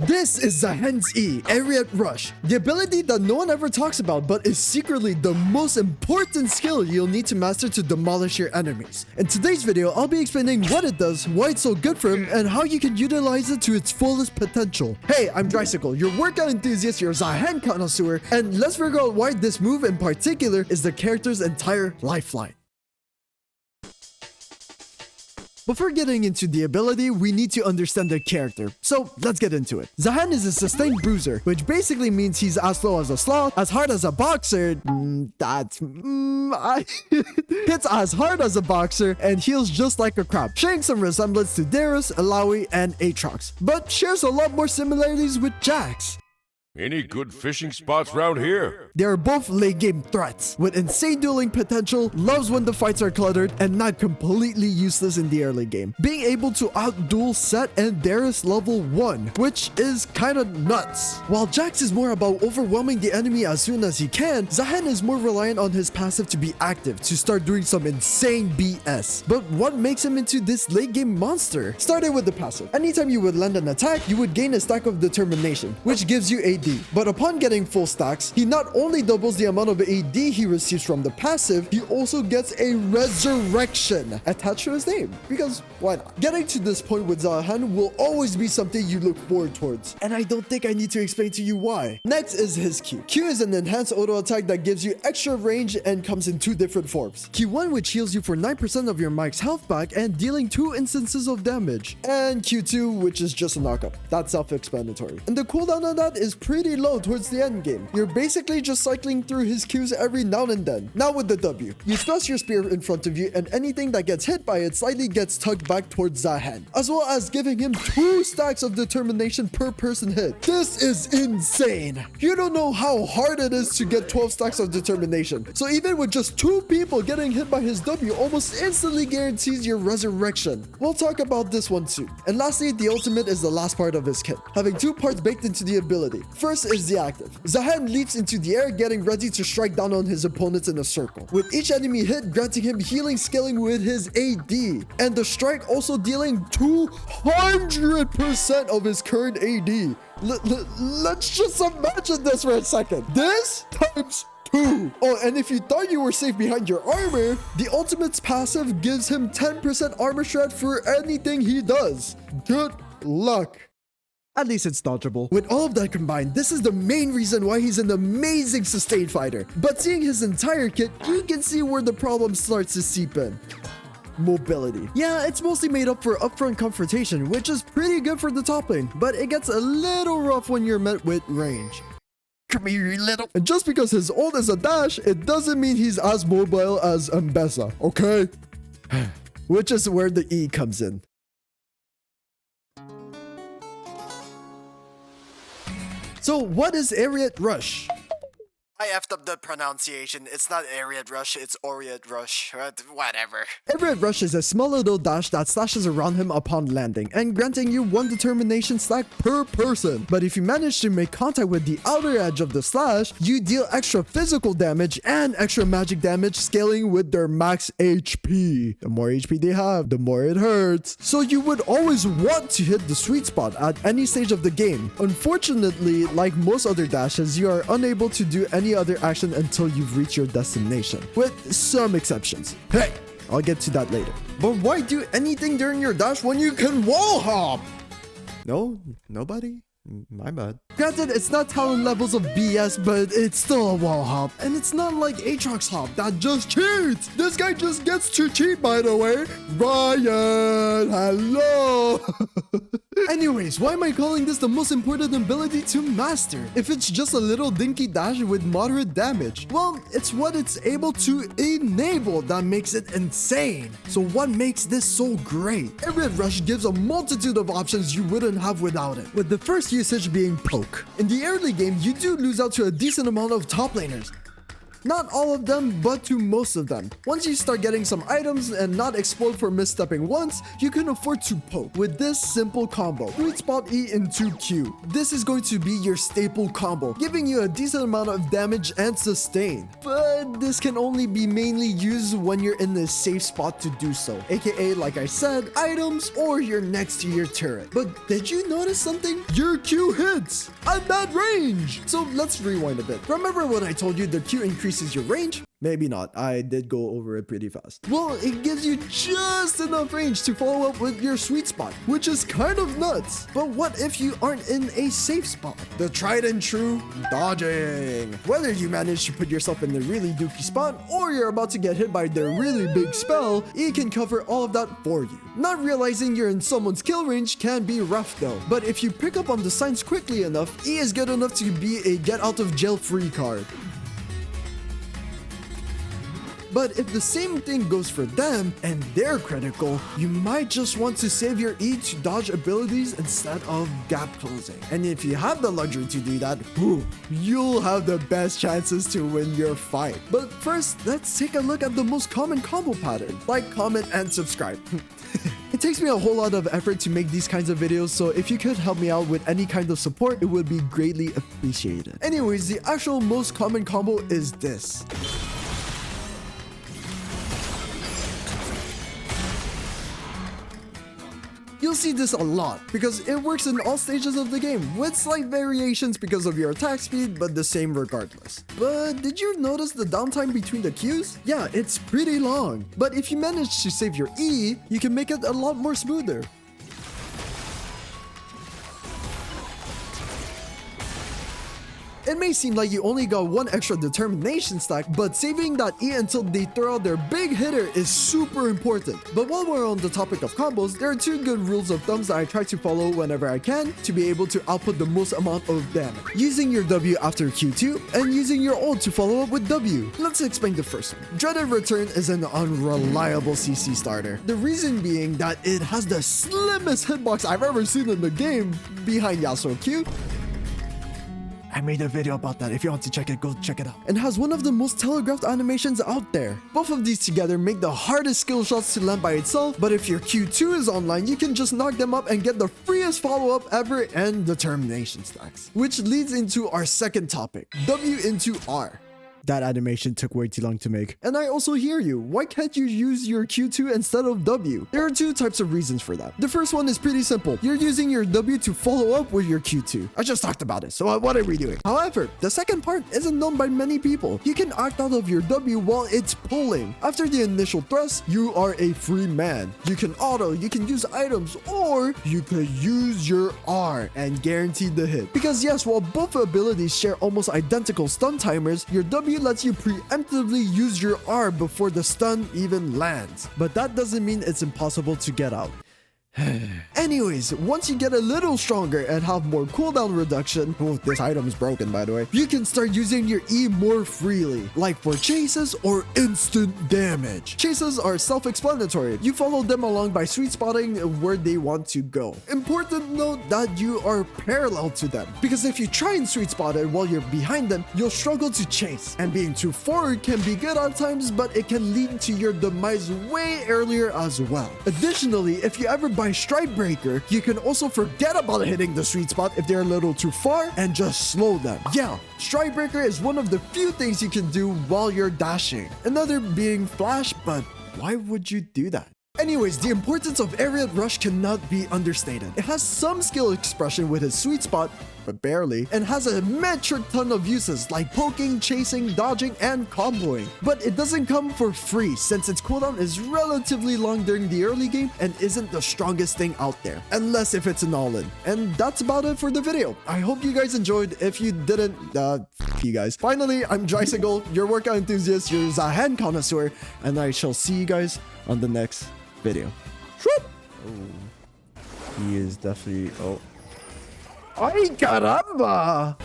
This is Zahen's E, Aerial Rush, the ability that no one ever talks about but is secretly the most important skill you'll need to master to demolish your enemies. In today's video, I'll be explaining what it does, why it's so good for him, and how you can utilize it to its fullest potential. Hey, I'm Drysicle, your workout enthusiast, your Zahen connoisseur, and let's figure out why this move in particular is the character's entire lifeline. Before getting into the ability, we need to understand the character. So let's get into it. Zahen is a sustained bruiser, which basically means he's as slow as a sloth, as hard as a boxer. Hits as hard as a boxer and heals just like a crab, sharing some resemblance to Darius, Alawi, and Aatrox, but shares a lot more similarities with Jax. Any good fishing spots round here? They are both late game threats, with insane dueling potential, loves when the fights are cluttered, and not completely useless in the early game. Being able to out-duel Set and Darius level 1, which is kinda nuts. While Jax is more about overwhelming the enemy as soon as he can, Zahen is more reliant on his passive to be active, to start doing some insane BS. But what makes him into this late game monster? Starting with the passive. Anytime you would land an attack, you would gain a stack of determination, which gives you AD. But upon getting full stacks, he not only doubles the amount of AD he receives from the passive, he also gets a resurrection attached to his name. Because why not? Getting to this point with Zahen will always be something you look forward towards. And I don't think I need to explain to you why. Next is his Q. Q is an enhanced auto attack that gives you extra range and comes in two different forms. Q1, which heals you for 9% of your max health back and dealing 2 instances of damage. And Q2, which is just a knockup. That's self-explanatory. And the cooldown on that is pretty low towards the end game. You're basically just cycling through his Qs every now and then. Now with the W, you thrust your spear in front of you and anything that gets hit by it slightly gets tugged back towards Zahen, as well as giving him 2 stacks of determination per person hit. This is insane. You don't know how hard it is to get 12 stacks of determination. So even with just 2 people getting hit by his W almost instantly guarantees your resurrection. We'll talk about this one soon. And lastly, the ultimate is the last part of his kit, having 2 parts baked into the ability. First is the active. Zahen leaps into the air, getting ready to strike down on his opponents in a circle, with each enemy hit granting him healing scaling with his AD, and the strike also dealing 200% of his current AD. Let's just imagine this for a second. This times 2. Oh, and if you thought you were safe behind your armor, the ultimate's passive gives him 10% armor shred for anything he does. Good luck. At least it's dodgeable. With all of that combined, this is the main reason why he's an amazing sustained fighter. But seeing his entire kit, you can see where the problem starts to seep in. Mobility. Yeah, it's mostly made up for upfront confrontation, which is pretty good for the top lane, but it gets a little rough when you're met with range. Come here, you little. And just because his ult is a dash, it doesn't mean he's as mobile as Mbessa, okay? Which is where the E comes in. So what is Aerial Rush? I effed up the pronunciation. It's not Aerial Rush, it's Aerial Rush. Whatever. Aerial Rush is a small little dash that slashes around him upon landing and granting you 1 determination stack per person. But if you manage to make contact with the outer edge of the slash, you deal extra physical damage and extra magic damage scaling with their max HP. The more HP they have, the more it hurts. So you would always want to hit the sweet spot at any stage of the game. Unfortunately, like most other dashes, you are unable to do any other action until you've reached your destination, with some exceptions. Hey, I'll get to that later. But why do anything during your dash when you can wall hop? No, nobody? My bad. Granted, it's not talent levels of BS, but it's still a wall hop. And it's not like Aatrox hop that just cheats. This guy just gets to cheat, by the way. Ryan, hello. Anyways, why am I calling this the most important ability to master? If it's just a little dinky dash with moderate damage. Well, it's what it's able to enable that makes it insane. So what makes this so great? Aerial Rush gives a multitude of options you wouldn't have without it, with the first usage being poke. In the early game, you do lose out to a decent amount of top laners. Not all of them, but to most of them. Once you start getting some items and not explode for misstepping once, you can afford to poke with this simple combo. Sweet spot E into Q. This is going to be your staple combo, giving you a decent amount of damage and sustain. But this can only be mainly used when you're in the safe spot to do so, aka, like I said, items or you're next to your turret. But did you notice something? Your Q hits at that range! So let's rewind a bit. Remember when I told you the Q increases your range? Maybe not. I did go over it pretty fast. Well, it gives you just enough range to follow up with your sweet spot, which is kind of nuts. But what if you aren't in a safe spot? The tried and true dodging. Whether you manage to put yourself in the really dookie spot or you're about to get hit by their really big spell, E can cover all of that for you. Not realizing you're in someone's kill range can be rough though, but if you pick up on the signs quickly enough, E is good enough to be a get out of jail free card. But if the same thing goes for them and they're critical, you might just want to save your E to dodge abilities instead of gap closing. And if you have the luxury to do that, you'll have the best chances to win your fight. But first, let's take a look at the most common combo pattern. Like, comment, and subscribe. It takes me a whole lot of effort to make these kinds of videos, so if you could help me out with any kind of support, it would be greatly appreciated. Anyways, the actual most common combo is this. You'll see this a lot because it works in all stages of the game with slight variations because of your attack speed, but the same regardless. But did you notice the downtime between the Qs? Yeah, it's pretty long. But if you manage to save your E, you can make it a lot more smoother. It may seem like you only got one extra determination stack, but saving that E until they throw out their big hitter is super important. But while we're on the topic of combos, there are two good rules of thumbs that I try to follow whenever I can to be able to output the most amount of damage. Using your W after Q2 and using your ult to follow up with W. Let's explain the first one. Dreaded Return is an unreliable CC starter. The reason being that it has the slimmest hitbox I've ever seen in the game behind Yasuo Q. I made a video about that. If you want to check it, go check it out. And has one of the most telegraphed animations out there. Both of these together make the hardest skill shots to land by itself, but if your Q2 is online, you can just knock them up and get the freest follow-up ever and determination stacks. Which leads into our second topic, W into R. That animation took way too long to make. And I also hear you. Why can't you use your Q2 instead of W? There are two types of reasons for that. The first one is pretty simple. You're using your W to follow up with your Q2. I just talked about it, so what are we doing? However, the second part isn't known by many people. You can act out of your W while it's pulling. After the initial thrust, you are a free man. You can auto, you can use items, or you could use your R and guarantee the hit. Because yes, while both abilities share almost identical stun timers, your W lets you preemptively use your R before the stun even lands. But that doesn't mean it's impossible to get out. Anyways, once you get a little stronger and have more cooldown reduction, this item is broken by the way, you can start using your E more freely, like for chases or instant damage. Chases are self-explanatory. You follow them along by sweet spotting where they want to go. Important note that you are parallel to them, because if you try and sweet spot it while you're behind them, you'll struggle to chase. And being too forward can be good at times, but it can lead to your demise way earlier as well. Additionally, if you ever buy Strike Breaker, you can also forget about hitting the sweet spot if they're a little too far and just slow them. Yeah, Strike Breaker is one of the few things you can do while you're dashing. Another being Flash, but why would you do that? Anyways, the importance of Aerial Rush cannot be understated. It has some skill expression with his sweet spot, but barely, and has a metric ton of uses like poking, chasing, dodging, and comboing. But it doesn't come for free since its cooldown is relatively long during the early game and isn't the strongest thing out there, unless if it's an all-in. And that's about it for the video. I hope you guys enjoyed. If you didn't, f you guys. Finally, I'm Drysicle, your workout enthusiast, your Zahan connoisseur, and I shall see you guys on the next video. Oh, he is definitely, oh. Ay, caramba!